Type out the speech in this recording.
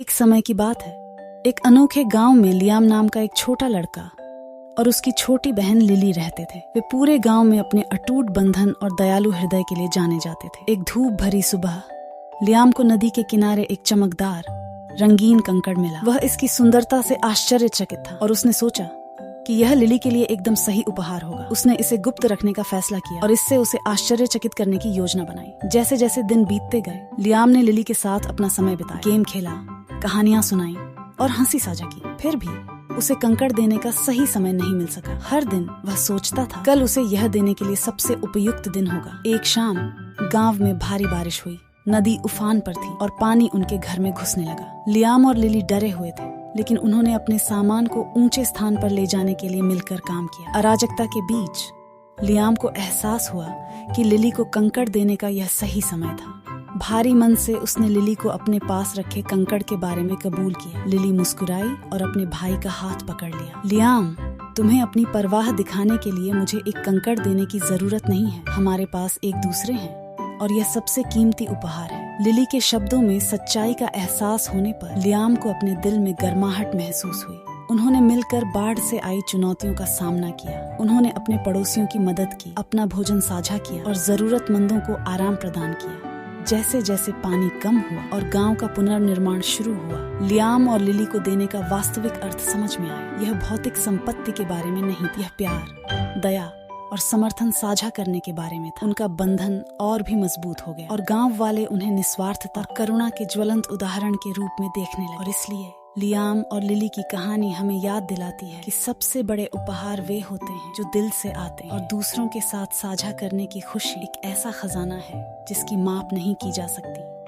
एक समय की बात है। एक अनोखे गांव में लियाम नाम का एक छोटा लड़का और उसकी छोटी बहन लिली रहते थे। वे पूरे गांव में अपने अटूट बंधन और दयालु हृदय के लिए जाने जाते थे। एक धूप भरी सुबह लियाम को नदी के किनारे एक चमकदार रंगीन कंकड़ मिला। वह इसकी सुंदरता से आश्चर्यचकित था और उसने सोचा कि यह लिली के लिए एकदम सही उपहार होगा। उसने इसे गुप्त रखने का फैसला किया और इससे उसे आश्चर्यचकित करने की योजना बनाई। जैसे जैसे दिन बीतते गए, लियाम ने लिली के साथ अपना समय बिताया, गेम खेला, कहानियां सुनाई और हंसी साझा की। फिर भी उसे कंकड़ देने का सही समय नहीं मिल सका। हर दिन वह सोचता था कल उसे यह देने के लिए सबसे उपयुक्त दिन होगा। एक शाम गांव में भारी बारिश हुई। नदी उफान पर थी और पानी उनके घर में घुसने लगा। लियाम और लिली डरे हुए थे, लेकिन उन्होंने अपने सामान को ऊंचे स्थान पर ले जाने के लिए मिलकर काम किया। अराजकता के बीच लियाम को एहसास हुआ कि लिली को कंकड़ देने का यह सही समय था। भारी मन से उसने लिली को अपने पास रखे कंकड़ के बारे में कबूल किया। लिली मुस्कुराई और अपने भाई का हाथ पकड़ लिया। लियाम, तुम्हें अपनी परवाह दिखाने के लिए मुझे एक कंकड़ देने की जरूरत नहीं है। हमारे पास एक दूसरे हैं और यह सबसे कीमती उपहार है। लिली के शब्दों में सच्चाई का एहसास होने पर लियाम को अपने दिल में गर्माहट महसूस हुई। उन्होंने मिलकर बाढ़ से आई चुनौतियों का सामना किया। उन्होंने अपने पड़ोसियों की मदद की, अपना भोजन साझा किया और जरूरतमंदों को आराम प्रदान किया। जैसे जैसे पानी कम हुआ और गांव का पुनर्निर्माण शुरू हुआ, लियाम और लिली को देने का वास्तविक अर्थ समझ में आया। यह भौतिक संपत्ति के बारे में नहीं, यह प्यार, दया और समर्थन साझा करने के बारे में था। उनका बंधन और भी मजबूत हो गया और गांव वाले उन्हें निस्वार्थता और करुणा के ज्वलंत उदाहरण के रूप में देखने लगे। और इसलिए लियाम और लिली की कहानी हमें याद दिलाती है कि सबसे बड़े उपहार वे होते हैं जो दिल से आते हैं, और दूसरों के साथ साझा करने की खुशी एक ऐसा खजाना है जिसकी माप नहीं की जा सकती।